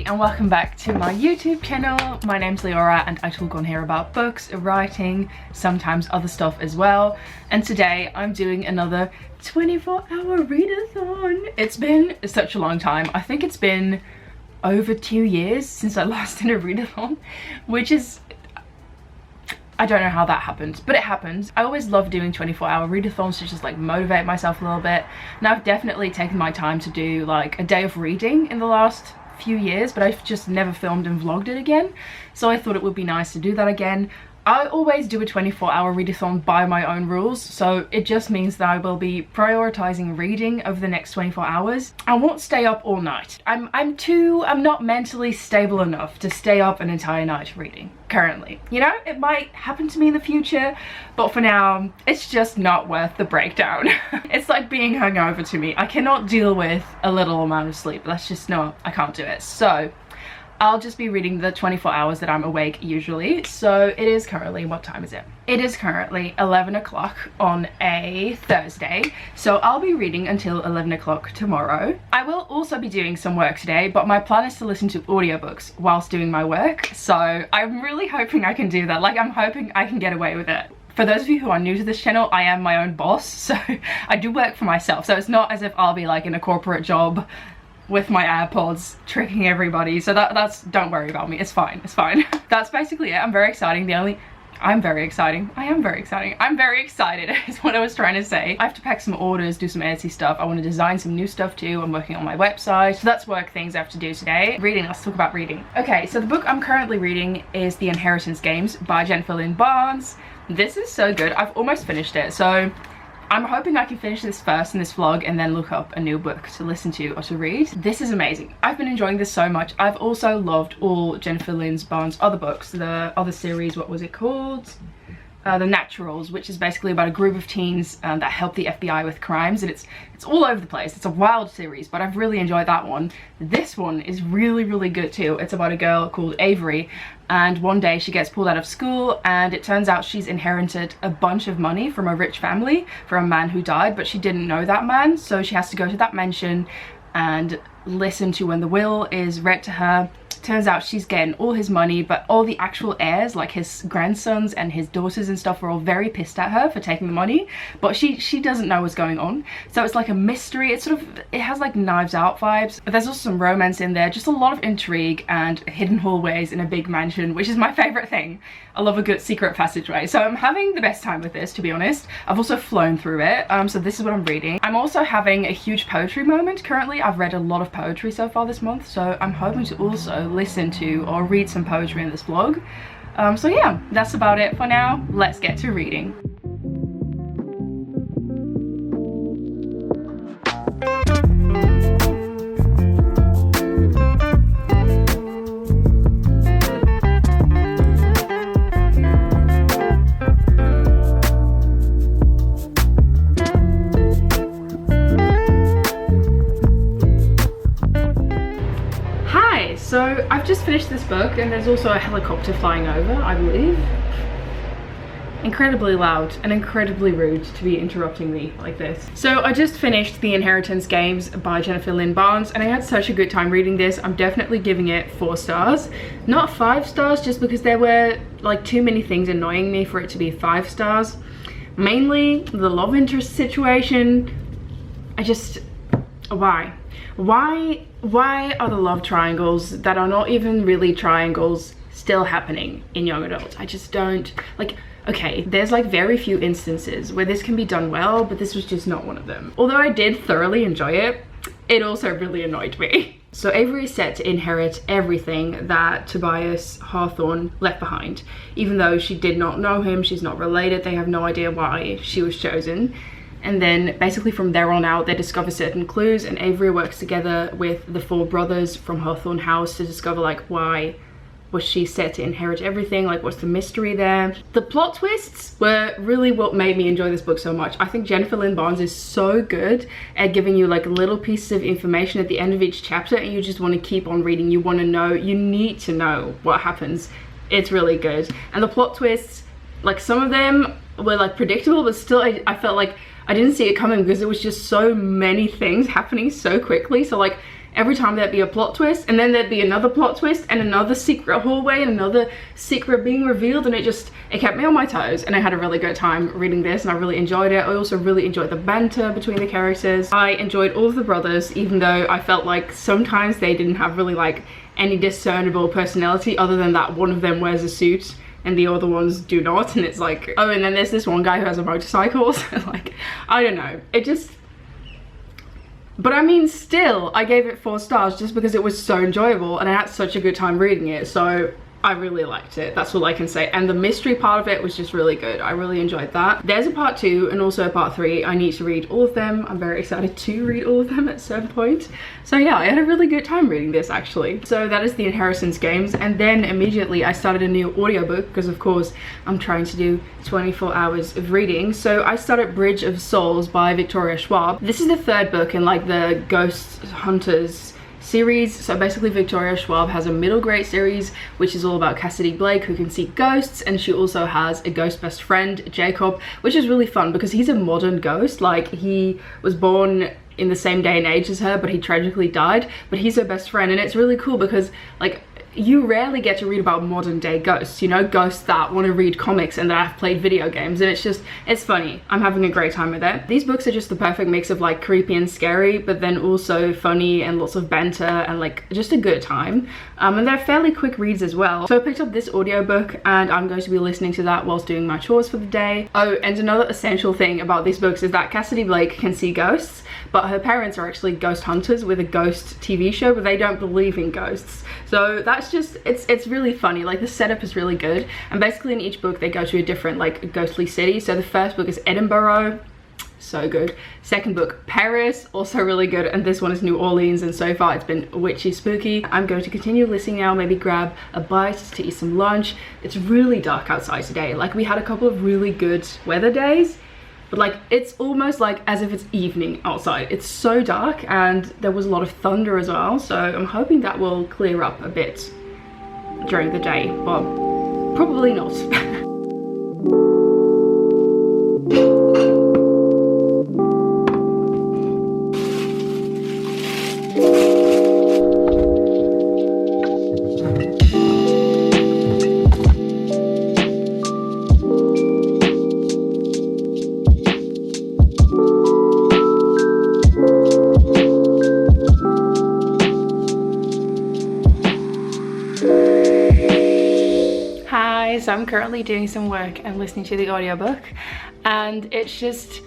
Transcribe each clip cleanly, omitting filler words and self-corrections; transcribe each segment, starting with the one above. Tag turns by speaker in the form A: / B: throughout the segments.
A: and welcome back to my YouTube channel. My name's Leora and I talk on here about books, writing, sometimes other stuff as well. And today I'm doing another 24-hour readathon. It's been such a long time. I think it's been over 2 years since I last did a readathon, which is, I don't know how that happened, but it happened. I always love doing 24-hour readathons to just like motivate myself a little bit. And I've definitely taken my time to do like a day of reading in the last few years, but I've just never filmed and vlogged it again. So I thought it would be nice to do that again. I always do a 24-hour readathon by my own rules, so it just means that I will be prioritizing reading over the next 24 hours. I won't stay up all night. I'm not mentally stable enough to stay up an entire night reading currently. You know, it might happen to me in the future, but for now, it's just not worth the breakdown. It's like being hungover to me. I cannot deal with a little amount of sleep. That's just not, I can't do it. So I'll just be reading the 24 hours that I'm awake usually. So it is currently, what time is it? It is currently 11 o'clock on a Thursday. So I'll be reading until 11 o'clock tomorrow. I will also be doing some work today, but my plan is to listen to audiobooks whilst doing my work. So I'm really hoping I can do that. Like, I'm hoping I can get away with it. For those of you who are new to this channel, I am my own boss. So I do work for myself. So it's not as if I'll be like in a corporate job with my AirPods tricking everybody. So that's, don't worry about me, it's fine, it's fine. That's basically it. I'm very excited is what I was trying to say. I have to pack some orders, do some Etsy stuff. I want to design some new stuff too. I'm working on my website. So that's work things I have to do today. Reading, let's talk about reading. Okay, so the book I'm currently reading is The Inheritance Games by Jennifer Lynn Barnes. This is so good. I've almost finished it. So I'm hoping I can finish this first in this vlog and then look up a new book to listen to or to read. This is amazing. I've been enjoying this so much. I've also loved all Jennifer Lynn Barnes' other books. The other series, what was it called? The Naturals, which is basically about a group of teens that help the FBI with crimes, and it's all over the place. It's a wild series, but I've really enjoyed that one. This one is really, really good too. It's about a girl called Avery, and one day she gets pulled out of school and it turns out she's inherited a bunch of money from a rich family, from a man who died, but she didn't know that man, so she has to go to that mansion and listen to when the will is read to her. Turns out she's getting all his money, but all the actual heirs, like his grandsons and his daughters and stuff, are all very pissed at her for taking the money, but she doesn't know what's going on. So it's like a mystery. It's sort of, it has like Knives Out vibes, but there's also some romance in there, just a lot of intrigue and hidden hallways in a big mansion, which is my favorite thing. I love a good secret passageway. So I'm having the best time with this, to be honest. I've also flown through it. So this is what I'm reading. I'm also having a huge poetry moment currently. I've read a lot of poetry so far this month, so I'm hoping to also listen to or read some poetry in this vlog. So yeah, that's about it for now. Let's get to reading. So I've just finished this book and there's also a helicopter flying over, I believe. Incredibly loud and incredibly rude to be interrupting me like this. So I just finished The Inheritance Games by Jennifer Lynn Barnes and I had such a good time reading this. I'm definitely giving it 4 stars. Not 5 stars, just because there were like too many things annoying me for it to be 5 stars. Mainly the love interest situation. Why are the love triangles that are not even really triangles still happening in young adults? I just don't, like, okay, there's like very few instances where this can be done well, but this was just not one of them. Although I did thoroughly enjoy it, it also really annoyed me. So Avery is set to inherit everything that Tobias Hawthorne left behind. Even though she did not know him, she's not related, they have no idea why she was chosen. And then basically from there on out, they discover certain clues and Avery works together with the 4 brothers from Hawthorne House to discover like why was she set to inherit everything, like what's the mystery there. The plot twists were really what made me enjoy this book so much. I think Jennifer Lynn Barnes is so good at giving you like little pieces of information at the end of each chapter and you just want to keep on reading. You want to know, you need to know what happens. It's really good. And the plot twists, like some of them were like predictable, but still I felt like I didn't see it coming because there was just so many things happening so quickly. So like every time there'd be a plot twist, and then there'd be another plot twist and another secret hallway and another secret being revealed, and it kept me on my toes, and I had a really good time reading this, and I really enjoyed it. I also really enjoyed the banter between the characters. I enjoyed all of the brothers, even though I felt like sometimes they didn't have really like any discernible personality other than that one of them wears a suit and the other ones do not, and it's like, oh, and then there's this one guy who has a motorcycle. So like, I don't know, it just, but I mean, still, I gave it 4 stars just because it was so enjoyable and I had such a good time reading it. So I really liked it, that's all I can say. And the mystery part of it was just really good. I really enjoyed that. There's a part 2 and also a part 3. I need to read all of them. I'm very excited to read all of them at some point. So yeah, I had a really good time reading this actually. So that is the Inheritance games, and then immediately I started a new audiobook because of course I'm trying to do 24 hours of reading. So I started Bridge of Souls by Victoria Schwab. This is the 3rd book in like the Ghost Hunters series. So basically Victoria Schwab has a middle grade series which is all about Cassidy Blake, who can see ghosts, and she also has a ghost best friend, Jacob, which is really fun because he's a modern ghost. Like, he was born in the same day and age as her, but he tragically died, but he's her best friend. And it's really cool because like, you rarely get to read about modern day ghosts, you know, ghosts that want to read comics and that have played video games, and it's funny. I'm having a great time with it. These books are just the perfect mix of like creepy and scary, but then also funny and lots of banter and like just a good time. And they're fairly quick reads as well. So I picked up this audiobook and I'm going to be listening to that whilst doing my chores for the day. Oh, and another essential thing about these books is that Cassidy Blake can see ghosts, but her parents are actually ghost hunters with a ghost TV show, but they don't believe in ghosts. So that's just, it's really funny. Like, the setup is really good, and basically in each book they go to a different like ghostly city. So the first book is Edinburgh, so good. Second book, Paris, also really good, and this one is New Orleans, and so far it's been witchy spooky. I'm going to continue listening now, maybe grab a bite to eat some lunch. It's really dark outside today. Like, we had a couple of really good weather days, but like, it's almost like as if it's evening outside. It's so dark, and there was a lot of thunder as well, so I'm hoping that will clear up a bit during the day, but probably not. So I'm currently doing some work and listening to the audiobook, and it's just,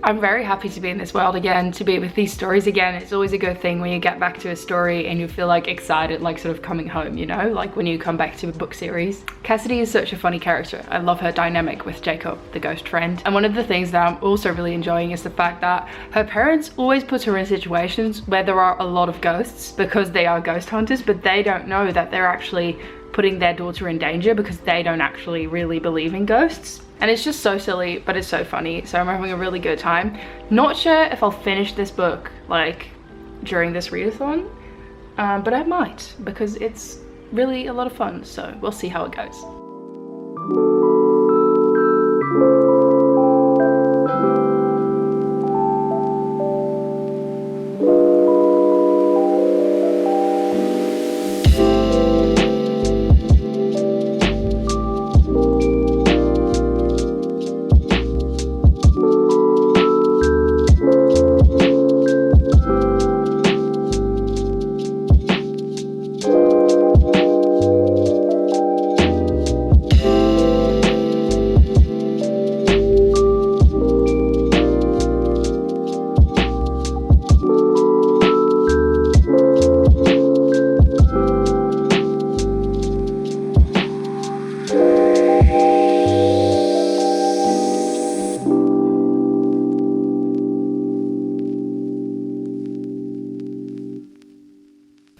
A: I'm very happy to be in this world again, to be with these stories again. It's always a good thing when you get back to a story and you feel like excited, like sort of coming home, you know, like when you come back to a book series. Cassidy is such a funny character. I love her dynamic with Jacob, the ghost friend. And one of the things that I'm also really enjoying is the fact that her parents always put her in situations where there are a lot of ghosts because they are ghost hunters, but they don't know that they're actually putting their daughter in danger because they don't actually really believe in ghosts. And it's just so silly, but it's so funny. So I'm having a really good time. Not sure if I'll finish this book like during this readathon, but I might, because it's really a lot of fun. So we'll see how it goes.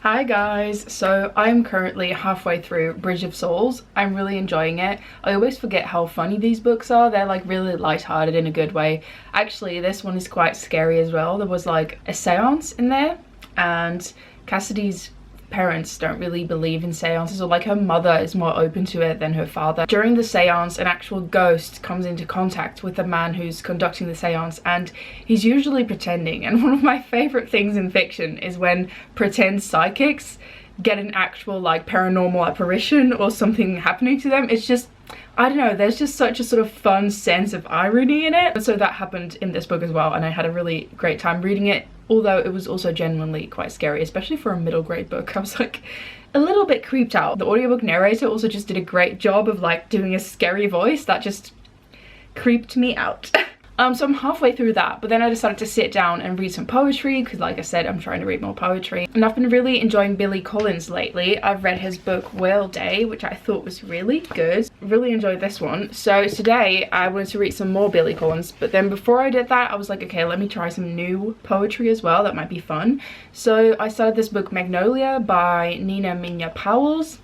A: Hi guys, so I'm currently halfway through Bridge of Souls. I'm really enjoying it. I always forget how funny these books are. They're like really lighthearted in a good way. Actually, this one is quite scary as well. There was like a seance in there, and Cassidy's parents don't really believe in seances, or like her mother is more open to it than her father. During the seance, an actual ghost comes into contact with the man who's conducting the seance, and he's usually pretending. And one of my favorite things in fiction is when pretend psychics get an actual like paranormal apparition or something happening to them. It's just, I don't know, there's just such a sort of fun sense of irony in it. So that happened in this book as well, and I had a really great time reading it, although it was also genuinely quite scary, especially for a middle grade book. I was like a little bit creeped out. The audiobook narrator also just did a great job of like doing a scary voice that just creeped me out. So I'm halfway through that, but then I decided to sit down and read some poetry because, like I said, I'm trying to read more poetry. And I've been really enjoying Billy Collins lately. I've read his book Whale Day, which I thought was really good. Really enjoyed this one. So today I wanted to read some more Billy Collins, but then before I did that, I was like, okay, let me try some new poetry as well. That might be fun. So I started this book Magnolia by Nina Minya Powells.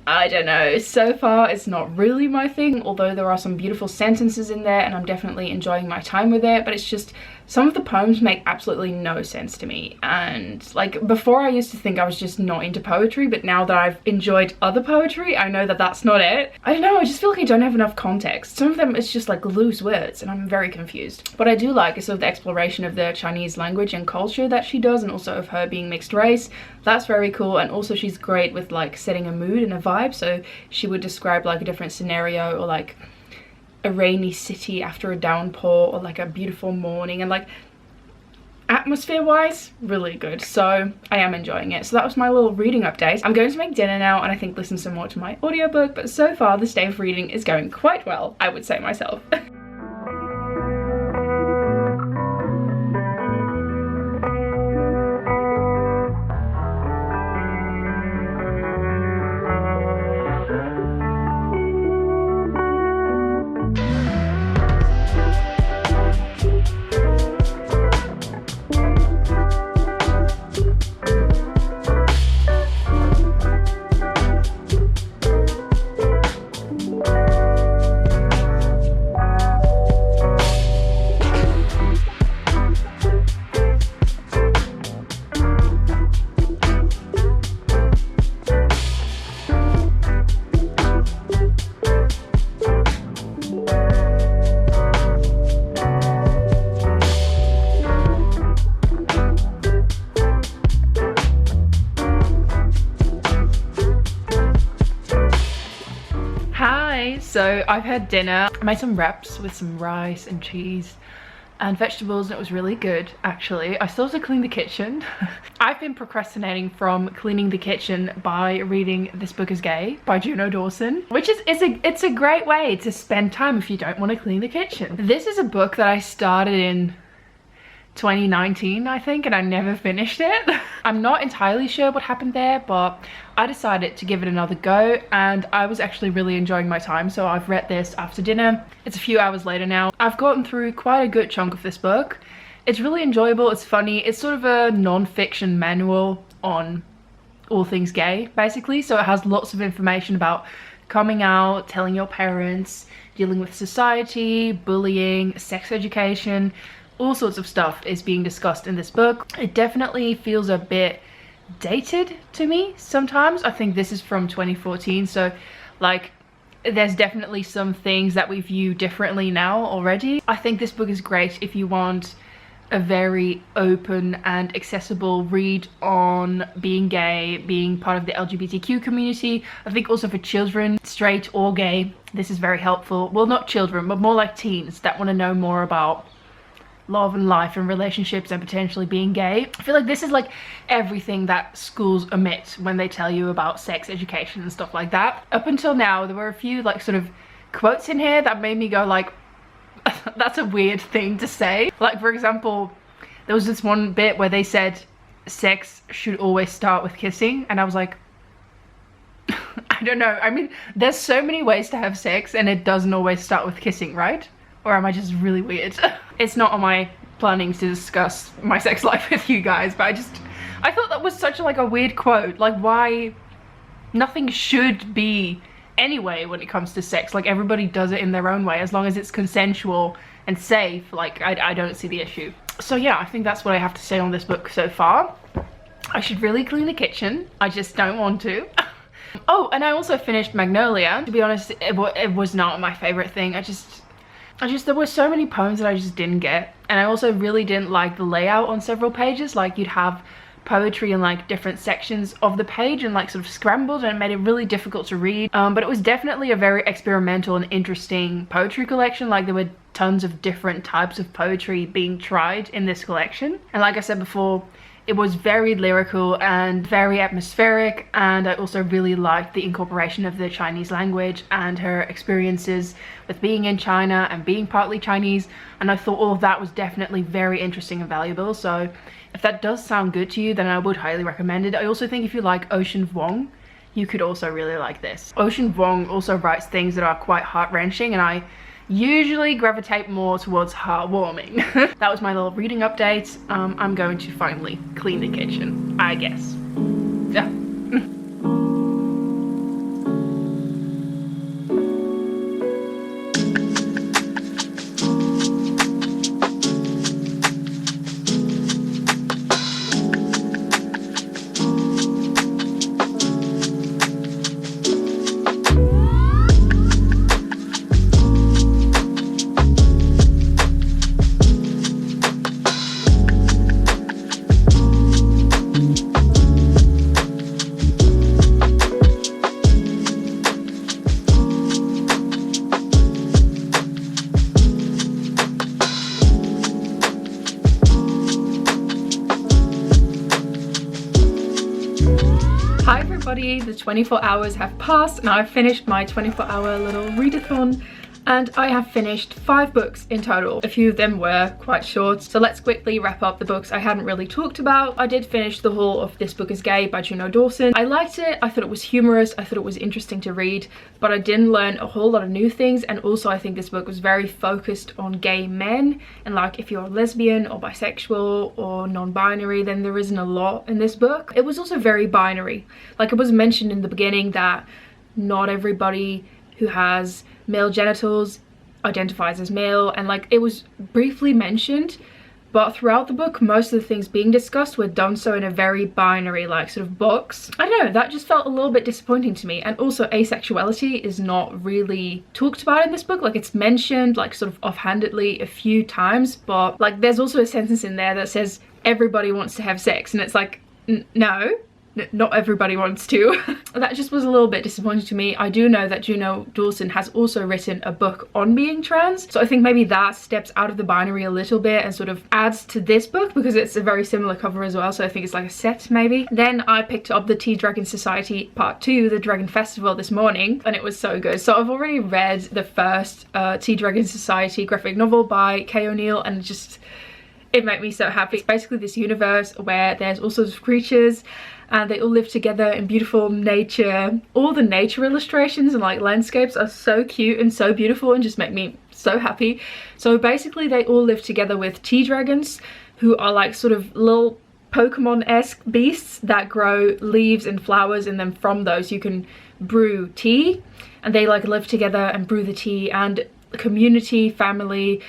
A: I don't know, so far it's not really my thing, although there are some beautiful sentences in there and I'm definitely enjoying my time with it, but it's just some of the poems make absolutely no sense to me. And like before I used to think I was just not into poetry, but now that I've enjoyed other poetry, I know that that's not it. I don't know, I just feel like I don't have enough context. Some of them it's just like loose words and I'm very confused. What I do like is sort of the exploration of the Chinese language and culture that she does, and also of her being mixed race. That's very cool, and also she's great with like setting a mood and a vibe. So she would describe like a different scenario, or like a rainy city after a downpour, or like a beautiful morning, and like atmosphere wise really good. So I am enjoying it. So that was my little reading update. I'm going to make dinner now and I think listen some more to my audiobook, but so far this day of reading is going quite well, I would say myself. So I've had dinner. I made some wraps with some rice and cheese and vegetables, and it was really good actually. I still have to clean the kitchen. I've been procrastinating from cleaning the kitchen by reading This Book Is Gay by Juno Dawson, which is it's a great way to spend time if you don't want to clean the kitchen. This is a book that I started in 2019 I think, and I never finished it. I'm not entirely sure what happened there, but I decided to give it another go and I was actually really enjoying my time. So I've read this after dinner. It's a few hours later now. I've gotten through quite a good chunk of this book. It's really enjoyable, it's funny, it's sort of a non-fiction manual on all things gay basically. So it has lots of information about coming out, telling your parents, dealing with society, bullying, sex education. All sorts of stuff is being discussed in this book. It definitely feels a bit dated to me sometimes. I think this is from 2014, so like there's definitely some things that we view differently now already. I think this book is great if you want a very open and accessible read on being gay, being part of the LGBTQ community. I think also for children, straight or gay, this is very helpful. Well, not children, but more like teens that want to know more about love and life and relationships and potentially being gay. I feel like this is like everything that schools omit when they tell you about sex education and stuff like that. Up until now, there were a few like sort of quotes in here that made me go like, that's a weird thing to say. Like for example, there was this one bit where they said sex should always start with kissing, and I was like, I don't know. I mean, there's so many ways to have sex and it doesn't always start with kissing, right? Or am I just really weird? It's not on my plannings to discuss my sex life with you guys, but I thought that was such like a weird quote. Like why nothing should be anyway when it comes to sex. Like everybody does it in their own way as long as it's consensual and safe. Like I don't see the issue. So yeah, I think that's what I have to say on this book so far. I should really clean the kitchen. I just don't want to. Oh, and I also finished Magnolia. To be honest, it was not my favorite thing. There were so many poems that I just didn't get. And I also really didn't like the layout on several pages. Like, you'd have poetry in like different sections of the page and like sort of scrambled, and it made it really difficult to read. But it was definitely a very experimental and interesting poetry collection. Like, there were tons of different types of poetry being tried in this collection. And like I said before, it was very lyrical and very atmospheric, and I also really liked the incorporation of the Chinese language and her experiences with being in China and being partly Chinese, and I thought all of that was definitely very interesting and valuable. So if that does sound good to you, then I would highly recommend it. I also think if you like Ocean Vuong, you could also really like this. Ocean Vuong also writes things that are quite heart-wrenching, and I usually gravitate more towards heartwarming. That was my little reading update. I'm going to finally clean the kitchen, I guess. Yeah. The 24 hours have passed and I've finished my 24-hour little readathon, and I have finished 5 books in total. A few of them were quite short, so let's quickly wrap up the books I hadn't really talked about. I did finish the whole of This Book Is Gay by Juno Dawson. I liked it. I thought it was humorous. I thought it was interesting to read, but I didn't learn a whole lot of new things. And also I think this book was very focused on gay men, and like if you're lesbian or bisexual or non-binary, then there isn't a lot in this book. It was also very binary. Like, it was mentioned in the beginning that not everybody who has male genitals identifies as male, and like it was briefly mentioned, but throughout the book most of the things being discussed were done so in a very binary like sort of box. I don't know, that just felt a little bit disappointing to me. And also asexuality is not really talked about in this book. Like, it's mentioned like sort of offhandedly a few times, but like there's also a sentence in there that says everybody wants to have sex, and it's like, no, not everybody wants to. That just was a little bit disappointing to me. I do know that Juno Dawson has also written a book on being trans, so I think maybe that steps out of the binary a little bit and sort of adds to this book, because it's a very similar cover as well, so I think it's like a set maybe. Then I picked up the Tea Dragon Society Part 2, the Dragon Festival, this morning, and it was so good. So I've already read the first Tea Dragon Society graphic novel by Kay O'Neill, and it made me so happy. It's basically this universe where there's all sorts of creatures and they all live together in beautiful nature. All the nature illustrations and like landscapes are so cute and so beautiful and just make me so happy. So basically they all live together with tea dragons, who are like sort of little Pokemon-esque beasts that grow leaves and flowers, and then from those you can brew tea, and they like live together and brew the tea. And community, family,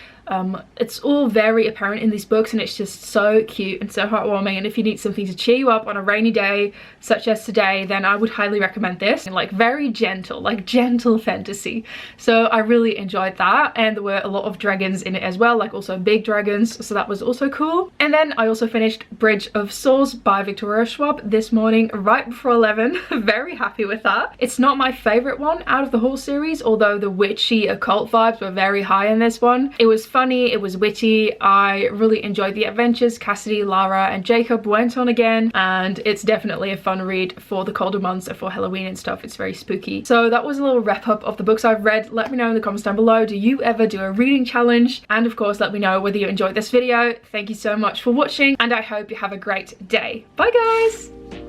A: it's all very apparent in these books, and it's just so cute and so heartwarming. And if you need something to cheer you up on a rainy day such as today, then I would highly recommend this. And like very gentle, like gentle fantasy, so I really enjoyed that. And there were a lot of dragons in it as well, like also big dragons, so that was also cool. And then I also finished Bridge of Souls by Victoria Schwab this morning right before 11. Very happy with that. It's not my favorite one out of the whole series, although the witchy occult vibes were very high in this one. It was funny, it was witty, I really enjoyed the adventures Cassidy, Lara and Jacob went on again, and it's definitely a fun read for the colder months and for Halloween and stuff. It's very spooky. So that was a little wrap up of the books I've read. Let me know in the comments down below, do you ever do a reading challenge? And of course let me know whether you enjoyed this video. Thank you so much for watching, and I hope you have a great day. Bye guys!